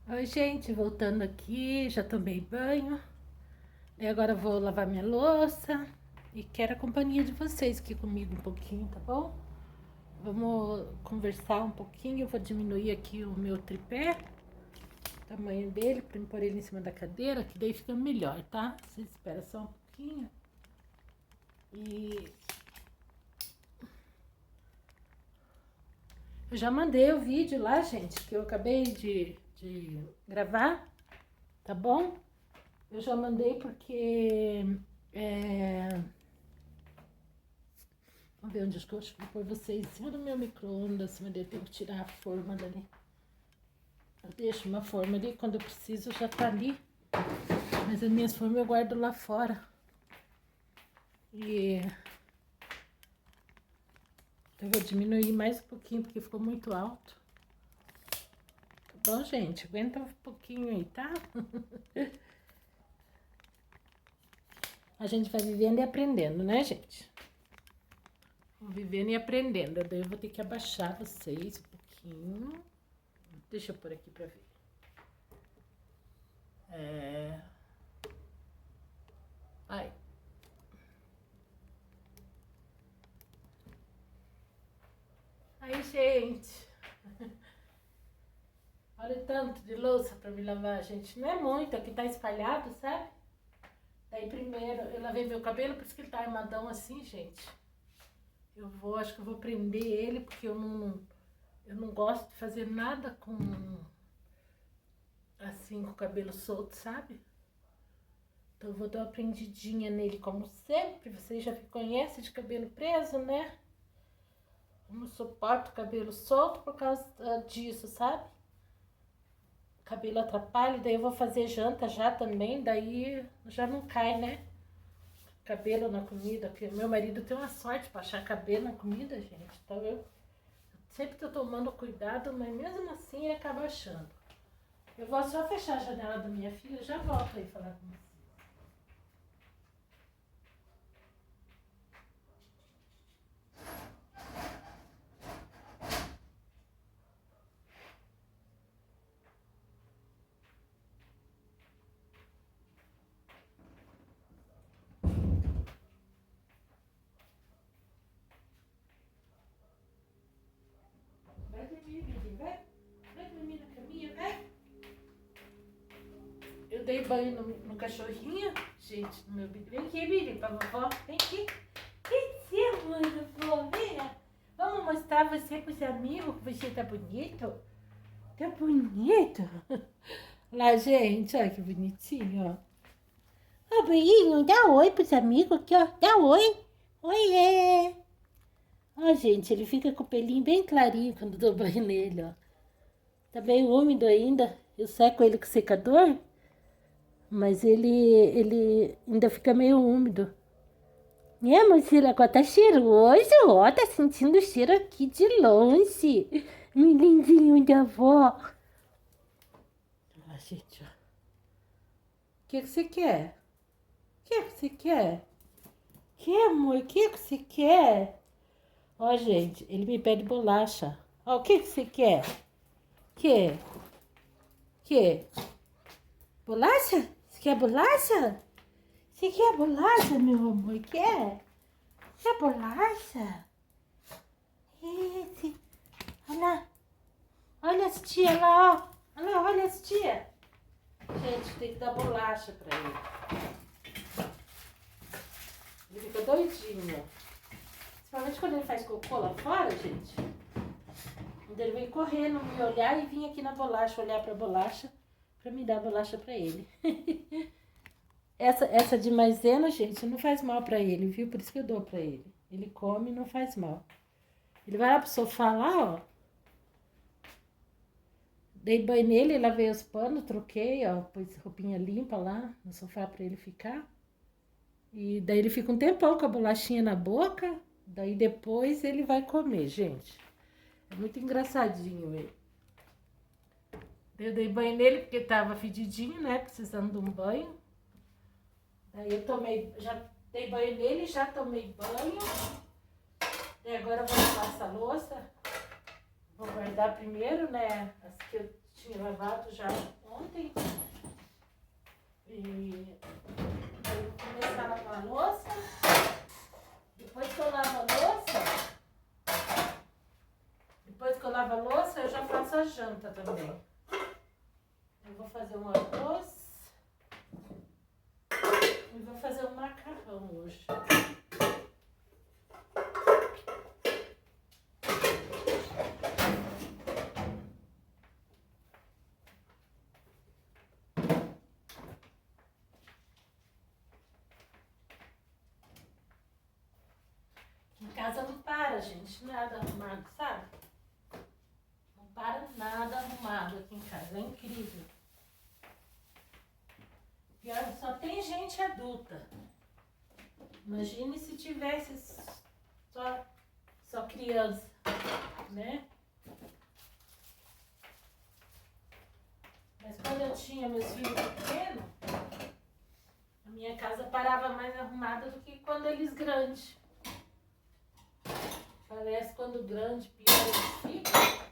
Oi, gente, voltando aqui, já tomei banho. E agora vou lavar minha louça e quero a companhia de vocês aqui comigo um pouquinho, tá bom? Vamos conversar um pouquinho. Eu vou diminuir aqui o meu tripé, o tamanho dele, para pôr ele em cima da cadeira, que daí fica melhor, tá? Vocês esperam só um pouquinho. E eu já mandei o vídeo lá, gente, que eu acabei de gravar, tá bom? Eu já mandei porque. É... Vamos ver onde eu acho que vou pôr vocês. Em cima do meu micro-ondas, mas eu tenho que tirar a forma dali. Eu deixo uma forma ali, quando eu preciso já tá ali. Mas as minhas formas eu guardo lá fora. E eu vou diminuir mais um pouquinho, porque ficou muito alto. Tá bom, gente? Aguenta um pouquinho aí, tá? A gente vai vivendo e aprendendo, né, gente? Vivendo e aprendendo. Daí eu vou ter que abaixar vocês um pouquinho. Deixa eu pôr aqui pra ver. Ai. Aí, gente. Olha o tanto de louça pra me lavar, gente. Não é muito, aqui tá espalhado, sabe? Daí primeiro eu lavei meu cabelo, por isso que ele tá armadão assim, gente. Acho que eu vou prender ele, porque eu não gosto de fazer nada com, assim, com o cabelo solto, sabe? Então eu vou dar uma prendidinha nele, como sempre. Vocês já me conhecem de cabelo preso, né? Eu não suporto cabelo solto por causa disso, sabe? Cabelo atrapalha, daí eu vou fazer janta já também, daí já não cai, né? Cabelo na comida, porque meu marido tem uma sorte pra achar cabelo na comida, gente. Então eu sempre tô tomando cuidado, mas mesmo assim ele acaba achando. Eu vou só fechar a janela da minha filha e já volto aí falar com você. Vai dormir, Vivi, vai. Vai dormir na caminha, vai. Eu dei banho no cachorrinho, gente, no meu bebê. Vem aqui, Vivi, pra vovó. Vem aqui. Vem ser, mãe da vovó, venha. Vamos mostrar você pros amigos que você tá bonito. Tá bonito. Lá, gente, olha que bonitinho, ó. Ó, Brinho, dá oi pros amigos aqui, ó. Dá oi. Oiê. Ó, gente, ele fica com o pelinho bem clarinho quando dou banho nele, ó. Tá bem úmido ainda. Eu seco ele com secador, mas ele ainda fica meio úmido. É, mochila, agora tá cheiroso, ó. Tá sentindo o cheiro aqui de longe. Meu lindinho da avó. Ah, gente, ó. O que você quer? O que você quer? Que, amor? O que você quer? Ó, gente, ele me pede bolacha. Ó, o que você quer? Que? Que? Bolacha? Você quer bolacha? Você quer bolacha, meu amor? Quer? Quer bolacha? Esse. Olha lá. Olha as tia lá, ó. Olha lá, olha as tia. Gente, tem que dar bolacha pra ele. Ele fica doidinho. Principalmente quando ele faz cocô lá fora, gente. Ele vem correndo me olhar e vir aqui na bolacha, olhar pra bolacha, pra me dar bolacha pra ele. Essa de maisena, gente, não faz mal pra ele, viu? Por isso que eu dou pra ele. Ele come e não faz mal. Ele vai lá pro sofá lá, ó. Dei banho nele, lavei os panos, troquei, ó. Pus roupinha limpa lá no sofá pra ele ficar. E daí ele fica um tempão com a bolachinha na boca. Daí depois ele vai comer, gente. É muito engraçadinho ele. Eu dei banho nele porque tava fedidinho, né? Precisando de um banho. Daí eu tomei, já dei banho nele, já tomei banho. E agora eu vou lavar essa louça. Vou guardar primeiro, né? As que eu tinha lavado já ontem. E eu vou começar a lavar a louça. Depois que eu lavo a louça, eu já faço a janta também. Eu vou fazer um arroz e vou fazer um macarrão hoje. Em casa não para, gente, nada arrumado, sabe? Não para nada arrumado aqui em casa, é incrível. Pior, só tem gente adulta. Imagine se tivesse só criança, né? Mas quando eu tinha meus filhos pequenos, a minha casa parava mais arrumada do que quando eles grandes. Parece quando grande, pior eles ficam.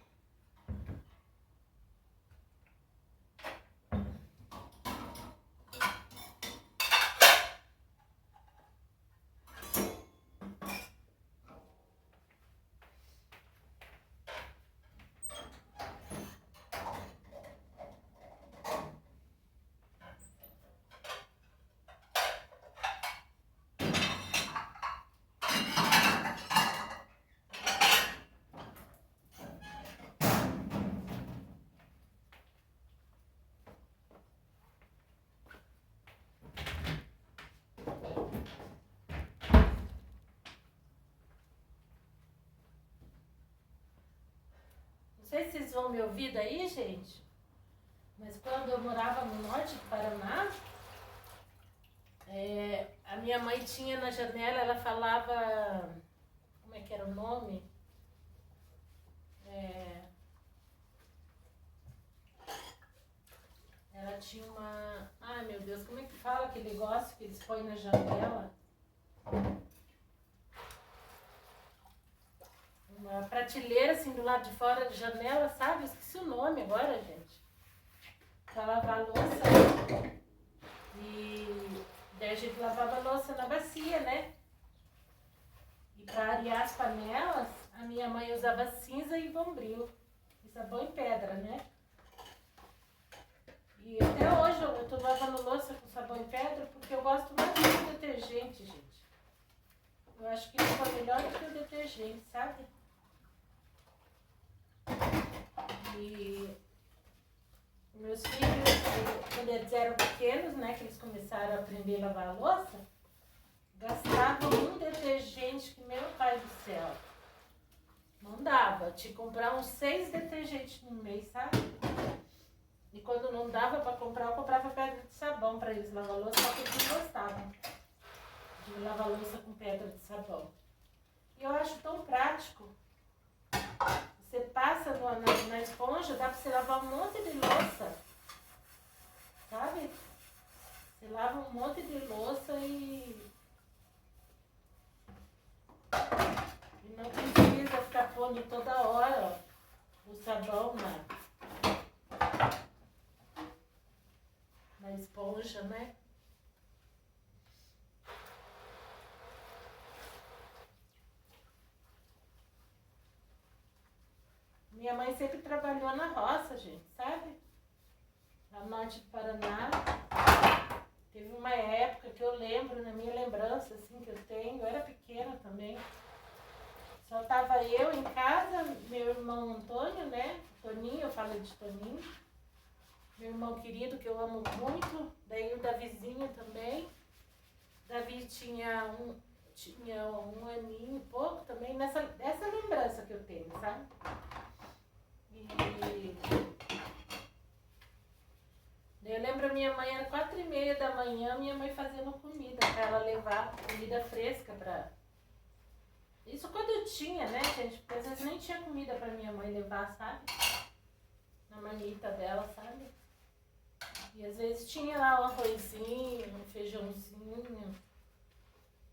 Não sei se vocês vão me ouvir daí, gente, mas quando eu morava no norte do Paraná, a minha mãe tinha na janela, ela falava, como é que era o nome? Ela tinha uma, ai meu Deus, como é que fala aquele negócio que eles põem na janela? Uma prateleira assim do lado de fora da janela, sabe? Esqueci o nome agora, gente. Pra lavar a louça. E daí a gente lavava a louça na bacia, né? E pra arear as panelas, a minha mãe usava cinza e bombril. E sabão em pedra, né? E até hoje eu tô lavando louça com sabão em pedra porque eu gosto mais do detergente, gente. Eu acho que ficou melhor do que o detergente, sabe? E meus filhos, quando eles eram pequenos, né, que eles começaram a aprender a lavar a louça, gastavam um detergente que, meu pai do céu, não dava. Tinha que comprar uns 6 detergentes no mês, sabe? E quando não dava pra comprar, eu comprava pedra de sabão pra eles lavar a louça, só que eles não gostavam de lavar a louça com pedra de sabão. E eu acho tão prático. Você passa na esponja, dá pra você lavar um monte de louça, sabe? Você lava um monte de louça e não precisa ficar pondo toda hora o sabão na esponja, né? Minha mãe sempre trabalhou na roça, gente, sabe? No norte do Paraná. Teve uma época que eu lembro, na minha lembrança, assim, que eu tenho, eu era pequena também. Só tava eu em casa, meu irmão Antônio, né? Toninho, eu falo de Toninho. Meu irmão querido, que eu amo muito. Daí o Davizinho também. Davi tinha um aninho e pouco também, essa lembrança que eu tenho, sabe? E eu lembro a minha mãe, era 4h30 da manhã, minha mãe fazendo comida, pra ela levar comida fresca pra... Isso quando eu tinha, né, gente? Porque às vezes nem tinha comida pra minha mãe levar, sabe? Na manita dela, sabe? E às vezes tinha lá um arrozinho, um feijãozinho.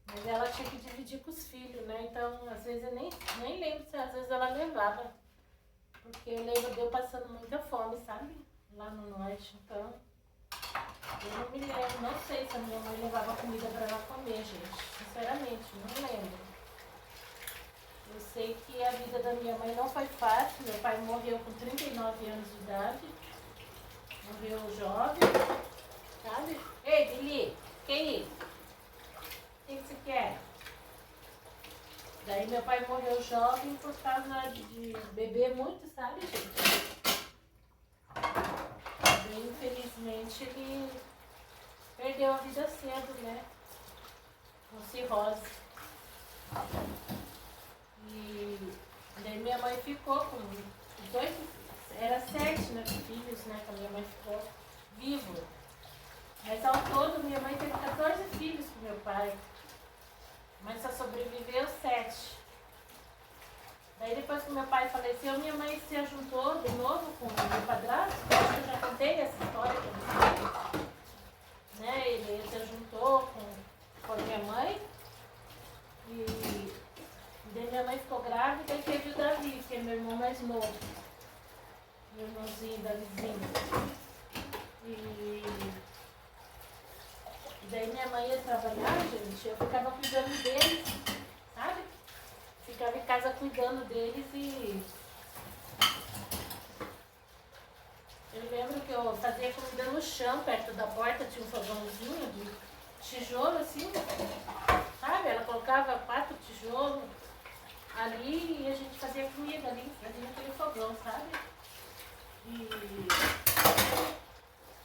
Mas ela tinha que dividir com os filhos, né? Então, às vezes eu nem lembro se às vezes ela levava Porque eu lembro de eu passando muita fome, sabe? Lá no norte, então. Eu não me lembro, não sei se a minha mãe levava comida pra ela comer, gente. Sinceramente, não lembro. Eu sei que a vida da minha mãe não foi fácil. Meu pai morreu com 39 anos de idade. Morreu jovem, sabe? Ei, Billy, que isso? O que você quer? Daí meu pai morreu jovem por causa de beber muito, sabe, gente? Daí, infelizmente, ele perdeu a vida cedo, né? Com cirrose. E daí minha mãe ficou com os 8, era 7, né, filhos, né, que a minha mãe ficou vivo. Mas ao todo minha mãe teve 14 filhos com meu pai. Mas só sobreviveu 7. Daí depois que meu pai faleceu, minha mãe se juntou de novo com o meu padrasto. Acho que eu já contei essa história pra vocês. Né? Ele se juntou com a minha mãe. E daí minha mãe ficou grávida e teve o Davi, que é meu irmão mais novo. Meu irmãozinho da vizinha. E daí minha mãe ia trabalhar, gente, eu ficava cuidando deles, sabe? Ficava em casa cuidando deles e eu lembro que eu fazia comida no chão, perto da porta tinha um fogãozinho de tijolo assim, sabe? Ela colocava 4 tijolos ali e a gente fazia comida ali, fazia aquele fogão, sabe? E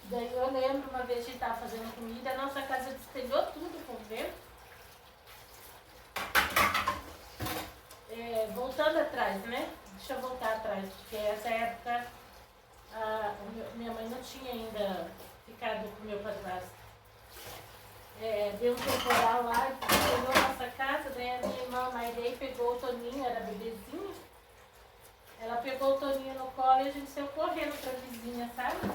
daí eu lembro uma vez de estar fazendo comida, a nossa casa destelhou tudo com o vento. Voltando atrás, né? Deixa eu voltar atrás, porque essa época minha mãe não tinha ainda ficado com meu padrasto. Deu um temporal lá, destelhou a nossa casa, daí a minha irmã Mairei pegou o Toninho, era bebezinho. Ela pegou o Toninho no colo e a gente saiu correndo pra vizinha, sabe?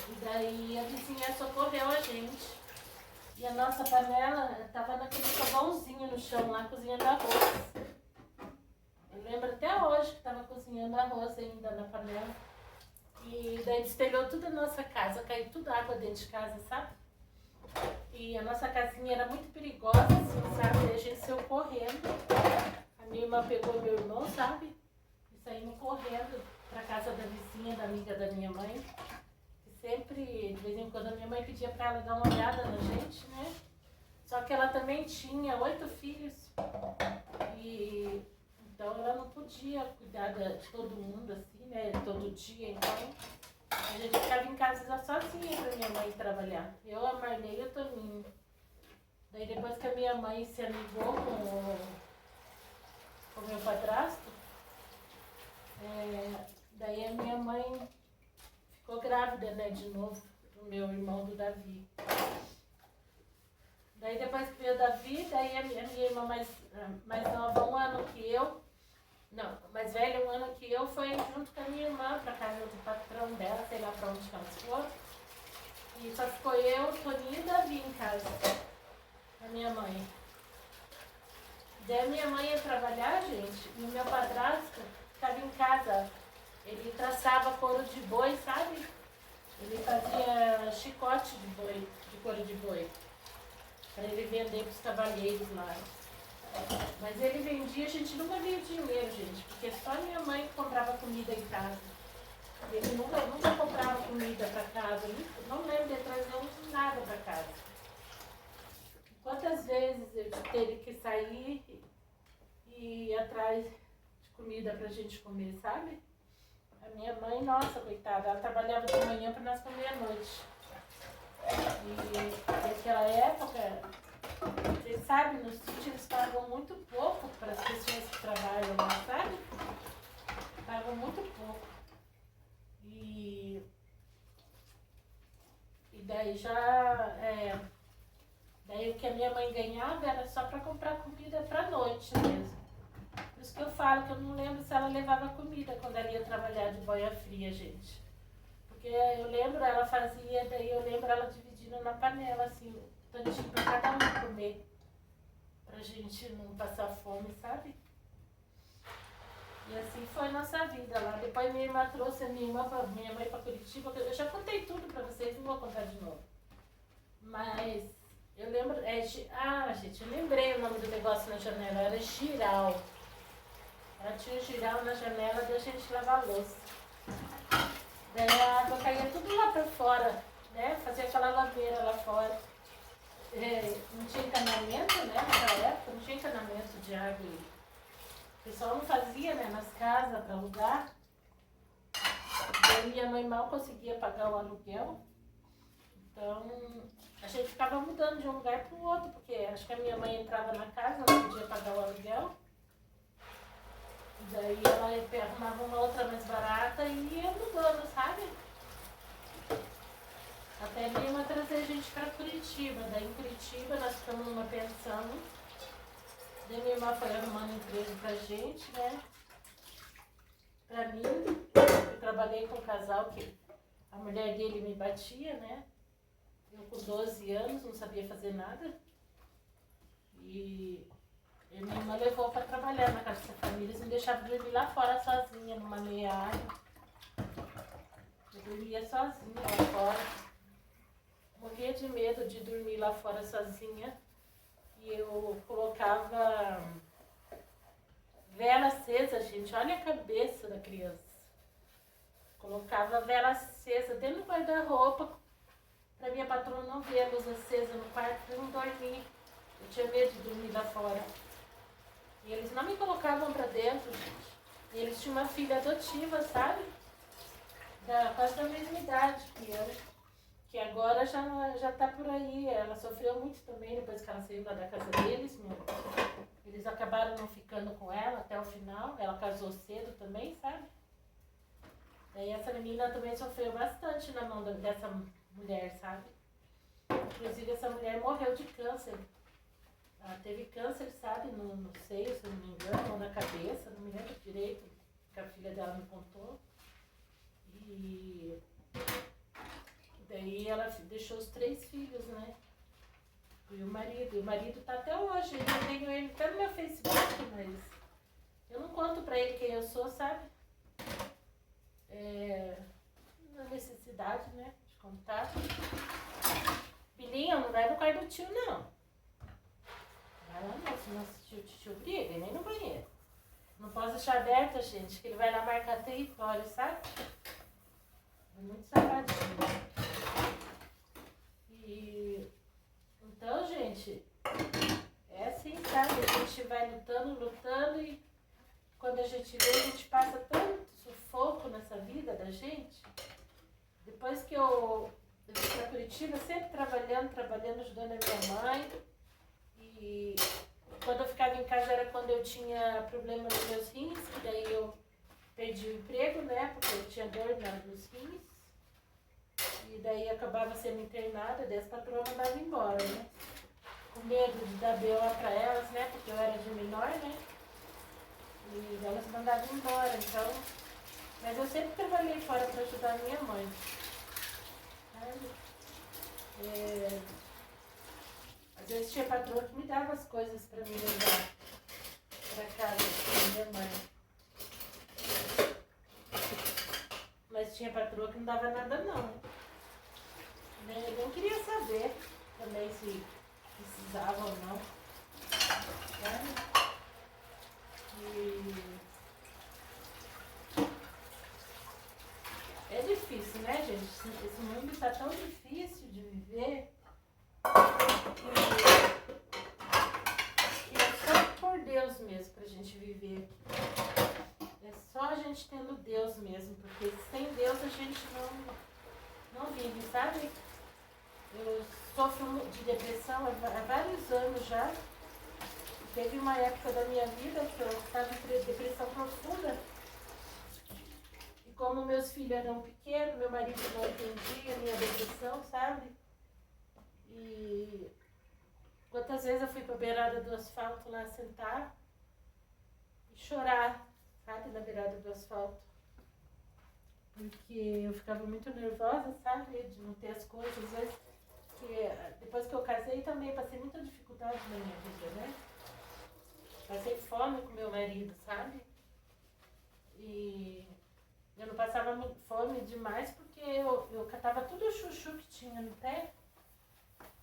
E daí a vizinha socorreu a gente. E a nossa panela estava naquele fogãozinho no chão lá, cozinhando arroz. Eu lembro até hoje que estava cozinhando arroz ainda na panela. E daí destelhou toda a nossa casa, caiu toda a água dentro de casa, sabe? E a nossa casinha era muito perigosa, assim, sabe? E a gente saiu correndo. A minha irmã pegou meu irmão, sabe? E saímos correndo pra casa da vizinha, da amiga da minha mãe. Sempre, de vez em quando, a minha mãe pedia para ela dar uma olhada na gente, né? Só que ela também tinha 8 filhos. E então ela não podia cuidar de todo mundo, assim, né? Todo dia. Então a gente ficava em casa sozinha para minha mãe trabalhar. Eu, a Marley e o Toninho. Daí depois que a minha mãe se amigou com o meu padrasto, daí a minha mãe ficou grávida, né, de novo, do meu irmão do Davi. Daí depois que veio o Davi, daí a minha irmã mais nova, um ano que eu, não, mais velha, um ano que eu, foi junto com a minha irmã pra casa do patrão dela, sei lá pra onde que elas foram. E só ficou eu, Toninho e Davi em casa, a minha mãe. Daí a minha mãe ia trabalhar, gente, e o meu padrasto ficava em casa. Ele traçava couro de boi, sabe? Ele fazia chicote de boi, de couro de boi, para ele vender para os cavalheiros lá. Mas ele vendia, a gente nunca via dinheiro, gente, porque só minha mãe comprava comida em casa. Ele nunca comprava comida para casa, não lembro de trazer nada para casa. Quantas vezes eu teve que sair e ir atrás de comida para a gente comer, sabe? A minha mãe, nossa, coitada, ela trabalhava de manhã para nós comer à noite. E naquela época, vocês sabem, nos sítios eles pagam muito pouco para as pessoas que trabalham lá, sabe? Pagam muito pouco. E daí daí o que a minha mãe ganhava era só para comprar comida para noite mesmo. Por isso que eu falo que eu não lembro se ela levava comida quando ela ia trabalhar de boia fria, gente. Porque eu lembro, ela fazia, daí eu lembro ela dividindo na panela, assim, um tantinho pra cada um comer. Pra gente não passar fome, sabe? E assim foi nossa vida lá. Depois minha irmã trouxe minha mãe pra Curitiba. Eu já contei tudo pra vocês, não vou contar de novo. Mas eu lembro. Gente, eu lembrei o nome do negócio na janela, era giral. Ela tinha um giral na janela da gente lavar a louça. Daí a água caía tudo lá pra fora, né? Fazia aquela laveira lá fora. Não tinha encanamento, né? Naquela época não tinha encanamento de água. O pessoal não fazia, né? Nas casas para alugar. Daí minha mãe mal conseguia pagar o aluguel. Então a gente ficava mudando de um lugar para o outro, porque acho que a minha mãe entrava na casa, não podia pagar o aluguel. Daí ela arrumava uma outra mais barata e ia mudando, sabe? Até minha irmã trazer a gente para Curitiba. Daí em Curitiba nós ficamos numa pensão. Daí minha irmã foi arrumando emprego pra gente, né? Pra mim, eu trabalhei com um casal que a mulher dele me batia, né? Eu com 12 anos não sabia fazer nada. E minha irmã levou para trabalhar na casa dessa família. Eles me deixavam dormir lá fora sozinha, numa meia área. Eu dormia sozinha lá fora. Morria de medo de dormir lá fora sozinha. E eu colocava vela acesa, gente. Olha a cabeça da criança. Colocava vela acesa dentro do guarda-roupa para minha patroa não ver a luz acesa no quarto para eu não dormir. Eu tinha medo de dormir lá fora. E eles não me colocavam para dentro, gente. E eles tinham uma filha adotiva, sabe? Quase da mesma idade que eu. Que agora já tá por aí. Ela sofreu muito também depois que ela saiu da casa deles. Eles acabaram não ficando com ela até o final. Ela casou cedo também, sabe? Daí essa menina também sofreu bastante na mão dessa mulher, sabe? Inclusive essa mulher morreu de câncer. Ela teve câncer, sabe, no seio, se não me engano, ou na cabeça, não me lembro direito, que a filha dela me contou. E daí ela deixou os 3 filhos, né? E o marido tá até hoje, eu tenho ele até no meu Facebook, mas eu não conto pra ele quem eu sou, sabe? Na necessidade, né, de contar. Bilinha, não vai no quarto do tio, não. Vai lá não, senão o tio briga, nem no banheiro. Não posso deixar aberta, gente, que ele vai lá marcar território, sabe? É muito safadinho. E então, gente, é assim, sabe? A gente vai lutando e quando a gente vê, a gente passa tanto sufoco nessa vida da gente. Depois que eu fui pra Curitiba, sempre trabalhando, ajudando a minha mãe. E quando eu ficava em casa era quando eu tinha problema nos meus rins, que daí eu perdi o emprego, né? Porque eu tinha dor nos rins. E daí acabava sendo internada, daí as patroas mandavam embora, né? Com medo de dar BO pra elas, né? Porque eu era de menor, né? E elas mandavam embora, então... Mas eu sempre trabalhei fora pra ajudar a minha mãe. Sabe? Às vezes tinha patroa que me dava as coisas pra me levar pra casa da minha mãe. Mas tinha patroa que não dava nada não. Eu nem queria saber também se precisava ou não. E é difícil, né, gente? Esse mundo está tão difícil de viver que é só por Deus mesmo pra gente viver aqui. É só a gente tendo Deus mesmo, porque sem Deus a gente não vive, sabe? Eu sofro de depressão há vários anos já. Teve uma época da minha vida que eu estava em depressão profunda. E como meus filhos eram pequenos, meu marido não entendia a minha depressão, sabe? E quantas vezes eu fui para a beirada do asfalto lá sentar e chorar, sabe? Na beirada do asfalto. Porque eu ficava muito nervosa, sabe? De não ter as coisas. Às vezes, depois que eu casei também passei muita dificuldade na minha vida, né? Passei fome com meu marido, sabe? E eu não passava fome demais porque eu catava tudo o chuchu que tinha no pé.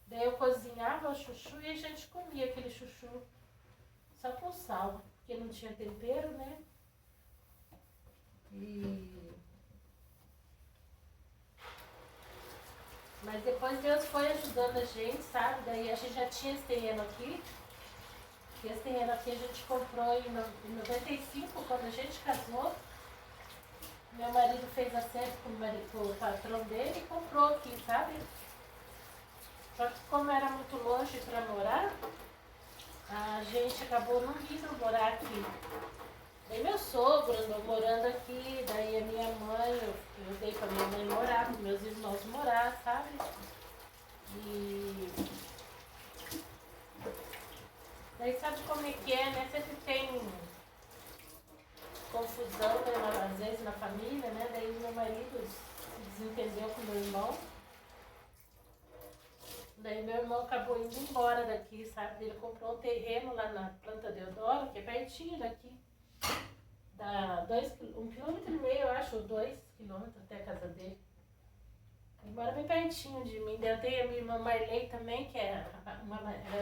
Daí eu cozinhava o chuchu e a gente comia aquele chuchu só com sal, porque não tinha tempero, né? Mas depois Deus foi ajudando a gente, sabe? Daí a gente já tinha esse terreno aqui. E esse terreno aqui a gente comprou em 95, quando a gente casou. Meu marido fez acerto com o patrão dele e comprou aqui, sabe? Só que como era muito longe para morar, a gente acabou não vindo morar aqui. Daí meu sogro andou morando aqui, daí a minha mãe, eu dei pra minha mãe morar, para meus irmãos morar, sabe? E daí sabe como é que é, né? Sempre tem confusão, né? Às vezes na família, né? Daí meu marido se desentendeu com meu irmão. Daí meu irmão acabou indo embora daqui, sabe? Ele comprou um terreno lá na Planta Deodoro, que é pertinho daqui. Dá 1,5 km, eu acho, ou 2 km até a casa dele. Ele mora bem pertinho de mim. Eu tenho a minha irmã Marley também, que é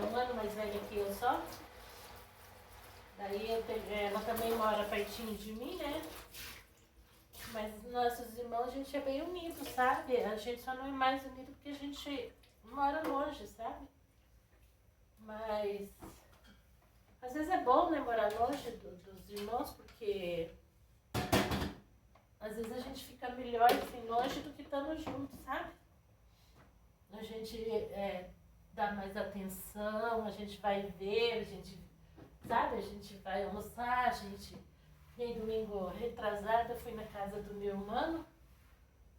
um ano mais velha que eu só. Daí ela também mora pertinho de mim, né? Mas nossos irmãos, a gente é bem unido, sabe? A gente só não é mais unido porque a gente mora longe, sabe? Mas às vezes é bom, né, morar longe dos irmãos, porque às vezes a gente fica melhor assim, longe do que estando junto, sabe? A gente dá mais atenção, a gente vai ver, a gente, sabe? A gente vai almoçar, a gente... Nem domingo retrasado, eu fui na casa do meu irmão,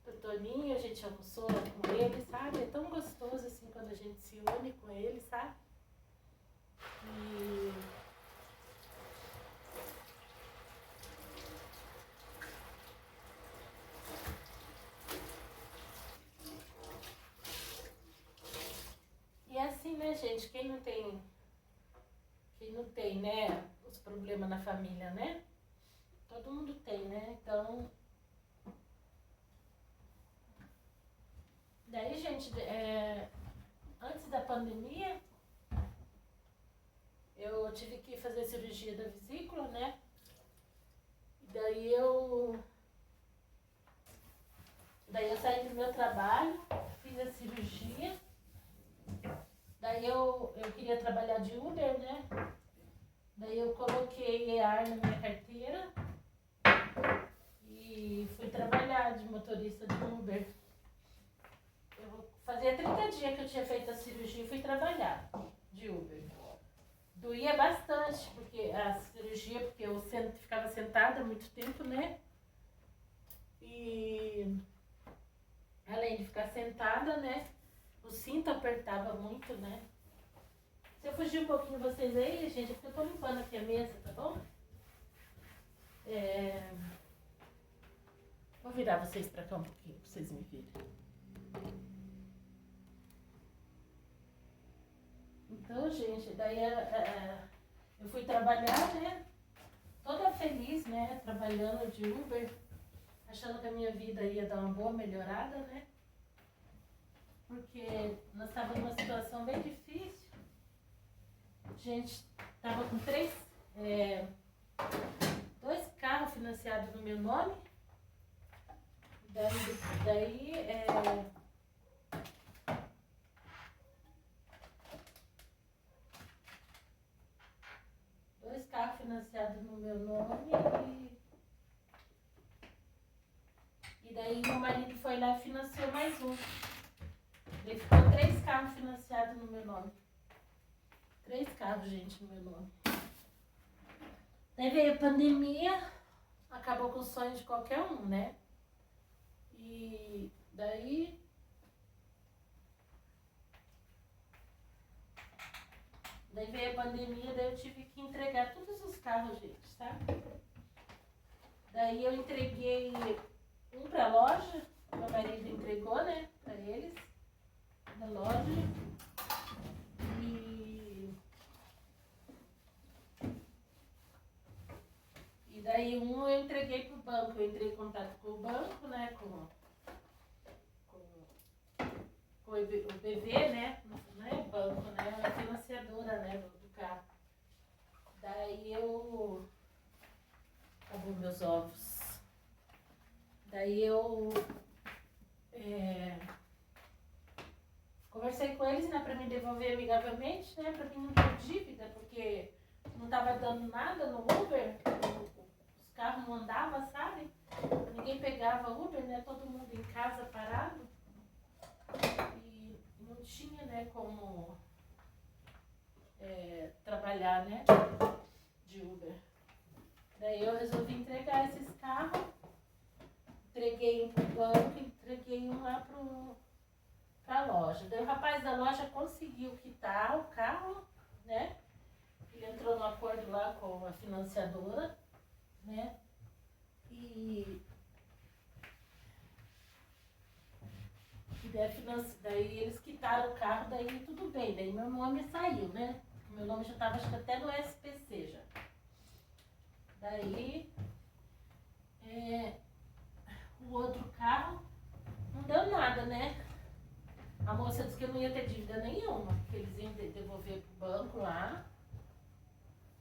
do Toninho, a gente almoçou com ele, sabe? É tão gostoso assim quando a gente se une com ele, sabe? E é assim, né, gente? Quem não tem, né, os problemas na família, né? Todo mundo tem, né? Então... Daí, gente, antes da pandemia, eu tive que fazer cirurgia da vesícula, né? Daí eu saí do meu trabalho, fiz a cirurgia. Daí eu queria trabalhar de Uber, né? Daí eu coloquei EAR na minha carteira e fui trabalhar de motorista de Uber. Fazia 30 dias que eu tinha feito a cirurgia e fui trabalhar de Uber. Doía bastante, porque a cirurgia, porque eu ficava sentada muito tempo, né? E além de ficar sentada, né? O cinto apertava muito, né? Se eu fugir um pouquinho vocês aí, gente, é porque eu tô limpando aqui a mesa, tá bom? Vou virar vocês pra cá um pouquinho, pra vocês me verem. Então, gente, daí eu fui trabalhar, né? Toda feliz, né? Trabalhando de Uber, achando que a minha vida ia dar uma boa melhorada, né? Porque nós estávamos numa situação bem difícil. A gente estava com 2 carros financiados no meu nome. Daí 2 carros financiados no meu nome e daí meu marido foi lá e financiou mais um. Daí ficou 3 carros financiados no meu nome. 3 carros, gente, no meu nome. Daí veio a pandemia, acabou com o sonho de qualquer um, né? E daí veio a pandemia, daí eu tive que entregar todos os carros, gente, sabe? Daí eu entreguei um pra loja, meu marido entregou, né, pra eles, na loja. E daí um eu entreguei pro banco, eu entrei em contato com o banco, né, com o BV, né, não é banco, né, é a financiadora, né, do carro. Daí acabou meus ovos. Daí eu conversei com eles, né, pra me devolver amigavelmente, né, pra mim não ter dívida, porque não tava dando nada no Uber, os carros não andavam, sabe? Ninguém pegava Uber, né, todo mundo em casa parado. E não tinha, né, como trabalhar, né, de Uber. Daí eu resolvi entregar esses carros, entreguei um pro banco, entreguei um lá pra loja. Daí o rapaz da loja conseguiu quitar o carro, né? Ele entrou no acordo lá com a financiadora, né? E daí eles quitaram o carro, daí tudo bem. Daí meu nome saiu, né? Meu nome já estava, acho que até no SPC já. Daí o outro carro não deu nada, né? A moça disse que eu não ia ter dívida nenhuma, que eles iam devolver pro banco lá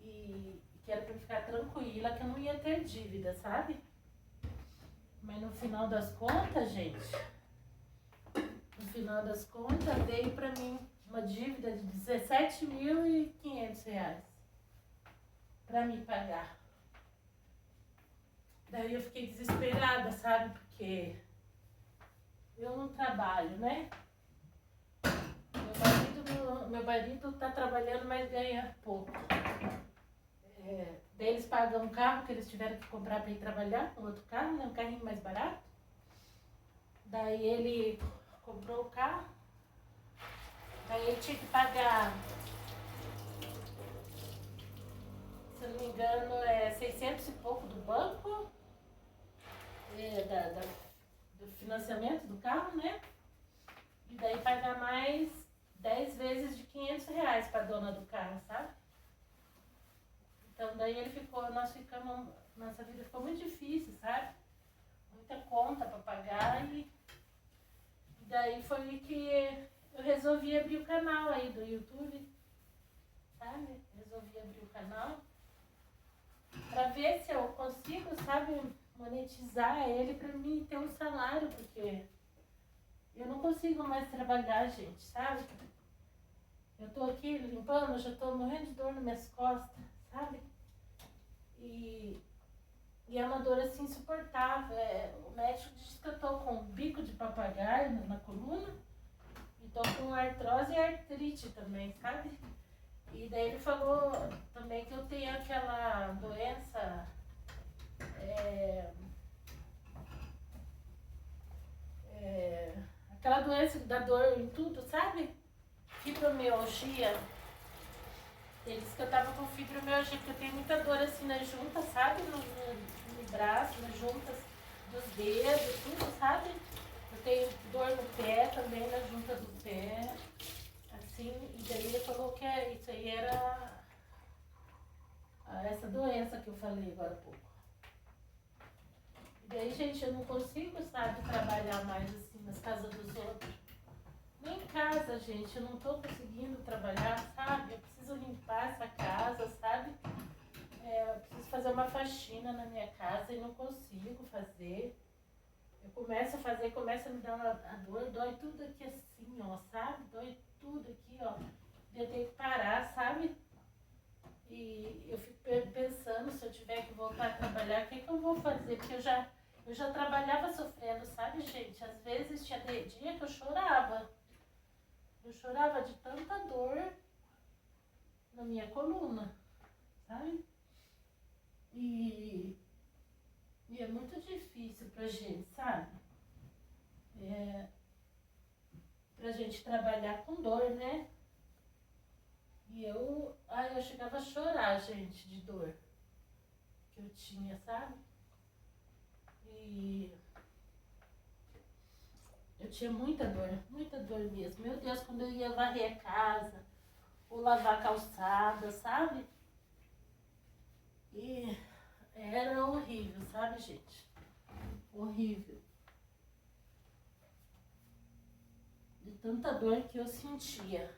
e que era pra eu ficar tranquila, que eu não ia ter dívida, sabe? Mas no final das contas, gente, veio pra mim uma dívida de R$17.500 pra me pagar. Daí eu fiquei desesperada, sabe? Porque eu não trabalho, né? Meu marido tá trabalhando, mas ganha pouco. Daí eles pagam um carro que eles tiveram que comprar para ir trabalhar, um outro carro, né? Um carrinho mais barato. Daí ele comprou o carro. Daí ele tinha que pagar, se eu não me engano, 600 e pouco do banco, do financiamento do carro, né? E daí pagar mais 10 vezes de R$500 para a dona do carro, sabe? Então daí ele ficou, nossa vida ficou muito difícil, sabe? Muita conta para pagar e daí foi que eu resolvi abrir o canal aí do YouTube, sabe? Resolvi abrir o canal para ver se eu consigo, sabe, monetizar ele para mim ter um salário, porque eu não consigo mais trabalhar, gente, sabe? Eu tô aqui limpando, eu já tô morrendo de dor nas minhas costas, sabe? E é uma dor assim insuportável. O médico disse que eu tô com bico de papagaio na coluna e tô com artrose e artrite também, sabe? E daí ele falou também que eu tenho aquela doença, aquela doença da dor em tudo, sabe? Fibromialgia. Ele disse que eu tava com fibromialgia, porque eu tenho muita dor assim nas juntas, sabe? No braço, nas juntas dos dedos, tudo, sabe? Eu tenho dor no pé também, na junta do pé. Assim, e daí ele falou que isso aí era essa doença que eu falei agora há pouco. E daí, gente, eu não consigo, sabe, trabalhar mais assim nas casas dos outros. Nem em casa, gente, eu não tô conseguindo trabalhar, sabe? Eu preciso limpar essa casa, sabe? Eu preciso fazer uma faxina na minha casa e não consigo fazer. Eu começo a fazer, começa a me dar a dor, dói tudo aqui assim, ó, sabe? Dói tudo aqui, ó. Eu tenho que parar, sabe? E eu fico pensando, se eu tiver que voltar a trabalhar, o que eu vou fazer? Porque eu já trabalhava sofrendo, sabe, gente? Às vezes tinha dia que eu chorava. Eu chorava de tanta dor na minha coluna, sabe? E é muito difícil pra gente, sabe? Pra gente trabalhar com dor, né? E eu chegava a chorar, gente, de dor que eu tinha, sabe? E eu tinha muita dor mesmo. Meu Deus, quando eu ia varrer a casa, ou lavar a calçada, sabe? E Era horrível, sabe, gente? Horrível. De tanta dor que eu sentia.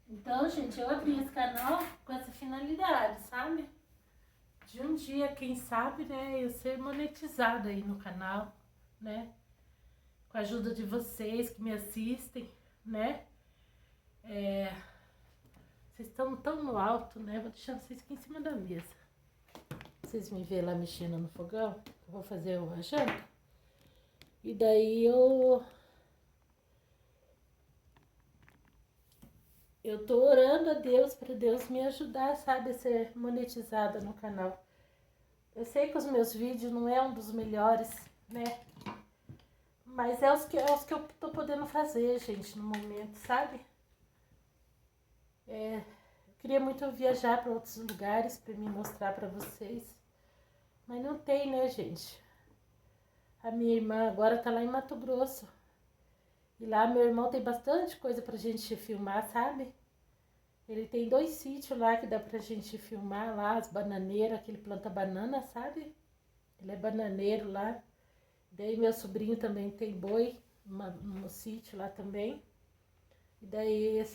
Então, gente, eu abri esse canal com essa finalidade, sabe? De um dia, quem sabe, né, eu ser monetizada aí no canal, né? Com a ajuda de vocês que me assistem, né? Vocês estão tão no alto, né? Vou deixar vocês aqui em cima da mesa. Vocês me vêem lá mexendo no fogão, eu vou fazer a janta. E daí eu tô orando a Deus para Deus me ajudar, sabe, a ser monetizada no canal. Eu sei que os meus vídeos não é um dos melhores, né? Mas é os que eu tô podendo fazer, gente, no momento, sabe? Eu queria muito viajar para outros lugares para me mostrar para vocês. Mas não tem, né, gente? A minha irmã agora tá lá em Mato Grosso. E lá meu irmão tem bastante coisa pra gente filmar, sabe? Ele tem 2 sítios lá que dá pra gente filmar lá, as bananeiras, que ele planta banana, sabe? Ele é bananeiro lá. Daí meu sobrinho também tem boi no sítio lá também. E daí